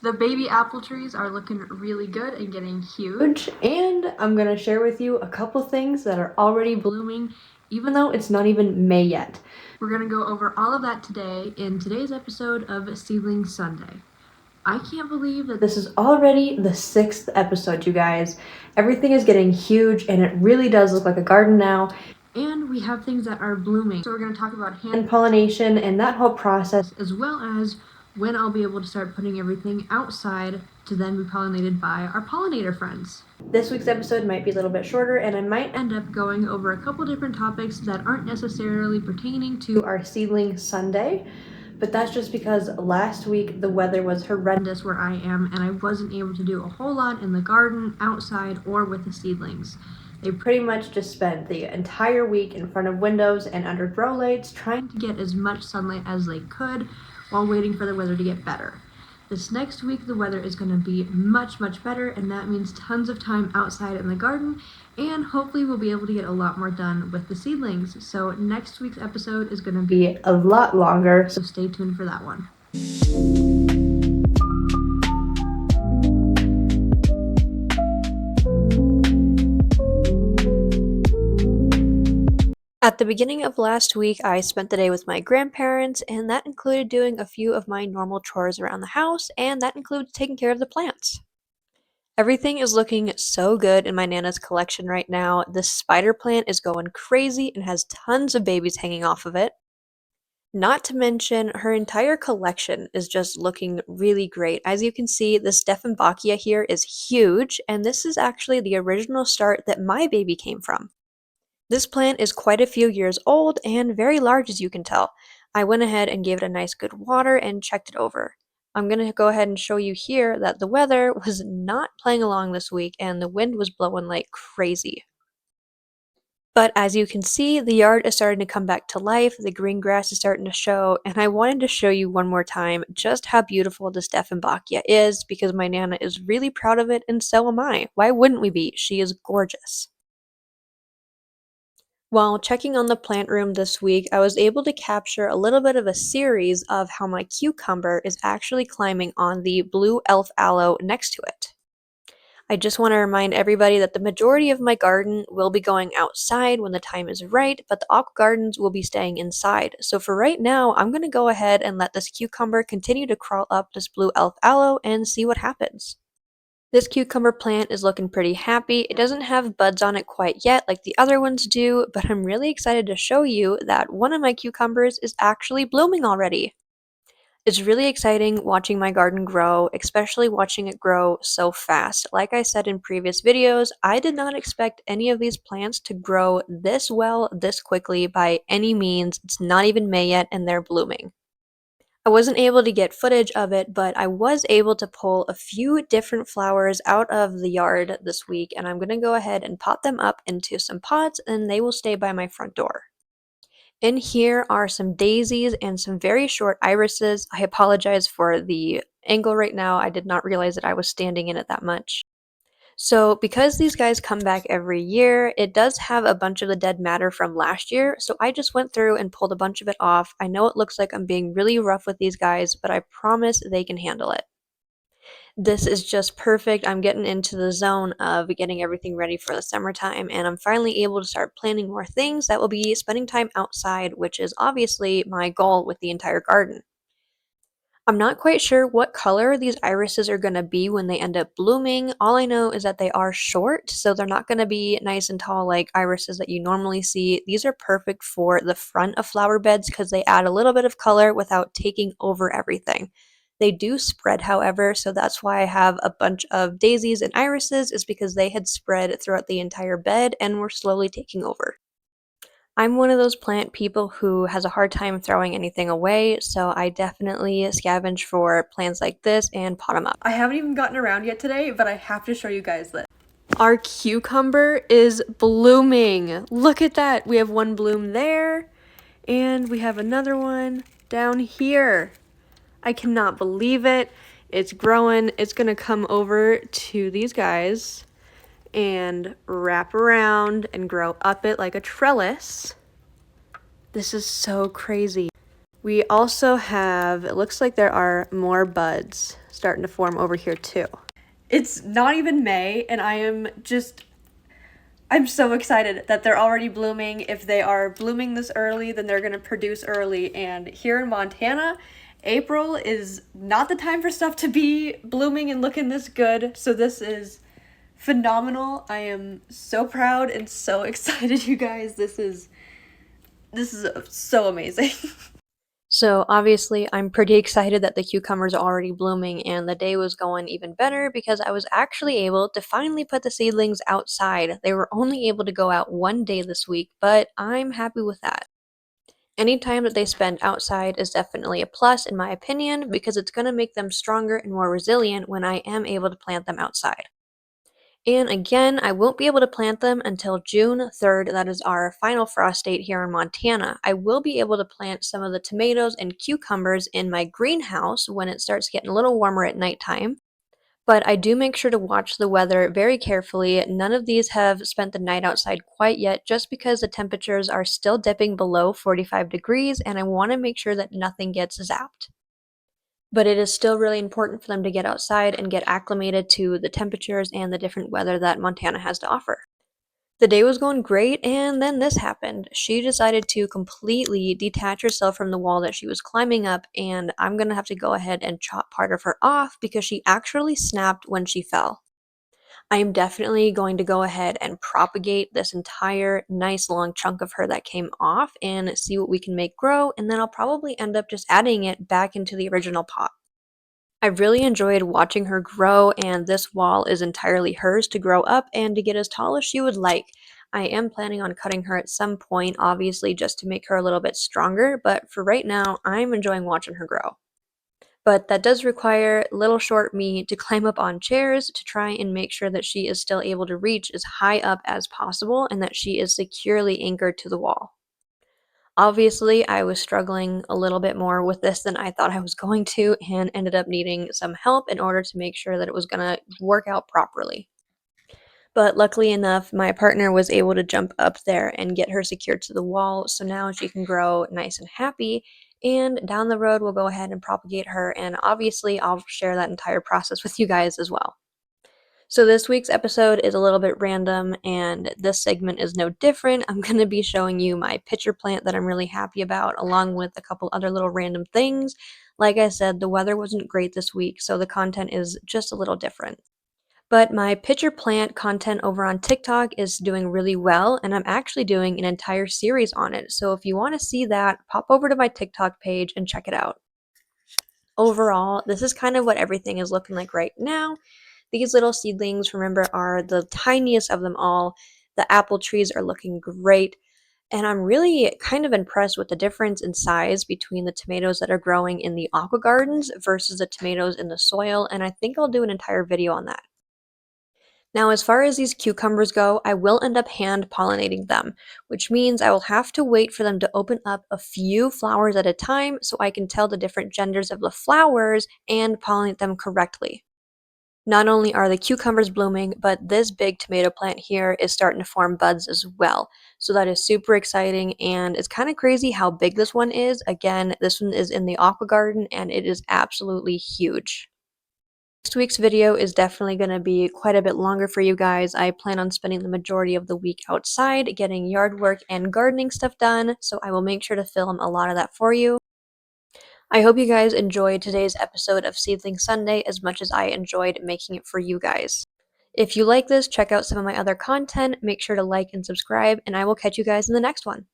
The baby apple trees are looking really good and getting huge, and I'm gonna share with you a couple things that are already blooming, even though it's not even May yet. We're gonna go over all of that today in today's episode of Seedling Sunday. I can't believe that this is already the 6th episode, you guys. Everything is getting huge, and it really does look like a garden now. And we have things that are blooming. So we're going to talk about hand pollination and that whole process, as well as when I'll be able to start putting everything outside to then be pollinated by our pollinator friends. This week's episode might be a little bit shorter, and I might end up going over a couple different topics that aren't necessarily pertaining to our Seedling Sunday. But that's just because last week the weather was horrendous where I am, and I wasn't able to do a whole lot in the garden, outside, or with the seedlings. They pretty much just spent the entire week in front of windows and under grow lights trying to get as much sunlight as they could while waiting for the weather to get better. This next week the weather is going to be much better, and that means tons of time outside in the garden, and hopefully we'll be able to get a lot more done with the seedlings. So next week's episode is going to be a lot longer, so stay tuned for that one. At the beginning of last week, I spent the day with my grandparents, and that included doing a few of my normal chores around the house, and that includes taking care of the plants. Everything is looking so good in my Nana's collection right now. This spider plant is going crazy and has tons of babies hanging off of it. Not to mention, her entire collection is just looking really great. As you can see, this Stephanbachia here is huge, and this is actually the original start that my baby came from. This plant is quite a few years old and very large, as you can tell. I went ahead and gave it a nice good water and checked it over. I'm going to go ahead and show you here that the weather was not playing along this week and the wind was blowing like crazy. But as you can see, the yard is starting to come back to life, the green grass is starting to show, and I wanted to show you one more time just how beautiful the Stephanbachia is, because my Nana is really proud of it and so am I. Why wouldn't we be? She is gorgeous. While checking on the plant room this week, I was able to capture a little bit of a series of how my cucumber is actually climbing on the blue elf aloe next to it. I just want to remind everybody that the majority of my garden will be going outside when the time is right, but the aqua gardens will be staying inside. So for right now, I'm going to go ahead and let this cucumber continue to crawl up this blue elf aloe and see what happens. This cucumber plant is looking pretty happy. It doesn't have buds on it quite yet like the other ones do, but I'm really excited to show you that one of my cucumbers is actually blooming already. It's really exciting watching my garden grow, especially watching it grow so fast. Like I said in previous videos, I did not expect any of these plants to grow this well, this quickly by any means. It's not even May yet and they're blooming. I wasn't able to get footage of it, but I was able to pull a few different flowers out of the yard this week, and I'm going to go ahead and pot them up into some pots, and they will stay by my front door. In here are some daisies and some very short irises. I apologize for the angle right now. I did not realize that I was standing in it that much. So because these guys come back every year, it does have a bunch of the dead matter from last year, so I just went through and pulled a bunch of it off. I know it looks like I'm being really rough with these guys, but I promise they can handle it. This is just perfect. I'm getting into the zone of getting everything ready for the summertime, and I'm finally able to start planning more things that will be spending time outside, which is obviously my goal with the entire garden. I'm not quite sure what color these irises are going to be when they end up blooming. All I know is that they are short, so they're not going to be nice and tall like irises that you normally see. These are perfect for the front of flower beds because they add a little bit of color without taking over everything. They do spread, however, so that's why I have a bunch of daisies and irises, is because they had spread throughout the entire bed and were slowly taking over. I'm one of those plant people who has a hard time throwing anything away, so I definitely scavenge for plants like this and pot them up. I haven't even gotten around yet today, but I have to show you guys this. Our cucumber is blooming. Look at that. We have one bloom there, and we have another one down here. I cannot believe it. It's growing. It's gonna come over to these guys and wrap around and grow up it like a trellis. This is so crazy. We also have, it looks like there are more buds. starting to form over here too. It's not even May, and I'm so excited that they're already blooming. If they are blooming this early, then they're going to produce early. And here in Montana, April is not the time for stuff to be blooming and looking this good. So this is phenomenal. I am so proud and so excited, you guys. This is so amazing. So obviously I'm pretty excited that the cucumbers are already blooming, and the day was going even better because I was actually able to finally put the seedlings outside. They were only able to go out one day this week, but I'm happy with that. Any time that they spend outside is definitely a plus in my opinion because it's going to make them stronger and more resilient when I am able to plant them outside. And again, I won't be able to plant them until June 3rd. That is our final frost date here in Montana. I will be able to plant some of the tomatoes and cucumbers in my greenhouse when it starts getting a little warmer at nighttime. But I do make sure to watch the weather very carefully. None of these have spent the night outside quite yet just because the temperatures are still dipping below 45 degrees and I want to make sure that nothing gets zapped. But it is still really important for them to get outside and get acclimated to the temperatures and the different weather that Montana has to offer. The day was going great, and then this happened. She decided to completely detach herself from the wall that she was climbing up, and I'm gonna have to go ahead and chop part of her off because she actually snapped when she fell. I am definitely going to go ahead and propagate this entire nice long chunk of her that came off and see what we can make grow, and then I'll probably end up just adding it back into the original pot. I really enjoyed watching her grow, and this wall is entirely hers to grow up and to get as tall as she would like. I am planning on cutting her at some point, obviously, just to make her a little bit stronger, but for right now, I'm enjoying watching her grow. But that does require little short me to climb up on chairs to try and make sure that she is still able to reach as high up as possible and that she is securely anchored to the wall. Obviously, I was struggling a little bit more with this than I thought I was going to and ended up needing some help in order to make sure that it was going to work out properly. But luckily enough, my partner was able to jump up there and get her secured to the wall, so now she can grow nice and happy. And down the road, we'll go ahead and propagate her, and obviously, I'll share that entire process with you guys as well. So this week's episode is a little bit random, and this segment is no different. I'm going to be showing you my pitcher plant that I'm really happy about, along with a couple other little random things. Like I said, the weather wasn't great this week, so the content is just a little different. But my pitcher plant content over on TikTok is doing really well, and I'm actually doing an entire series on it. So if you want to see that, pop over to my TikTok page and check it out. Overall, this is kind of what everything is looking like right now. These little seedlings, remember, are the tiniest of them all. The apple trees are looking great, and I'm really kind of impressed with the difference in size between the tomatoes that are growing in the aqua gardens versus the tomatoes in the soil, and I think I'll do an entire video on that. Now, as far as these cucumbers go, I will end up hand pollinating them, which means I will have to wait for them to open up a few flowers at a time so I can tell the different genders of the flowers and pollinate them correctly. Not only are the cucumbers blooming, but this big tomato plant here is starting to form buds as well. So that is super exciting, and it's kind of crazy how big this one is. Again, this one is in the aqua garden and it is absolutely huge. Next week's video is definitely going to be quite a bit longer for you guys. I plan on spending the majority of the week outside getting yard work and gardening stuff done, so I will make sure to film a lot of that for you. I hope you guys enjoyed today's episode of Seedling Sunday as much as I enjoyed making it for you guys. If you like this, check out some of my other content, make sure to like and subscribe, and I will catch you guys in the next one.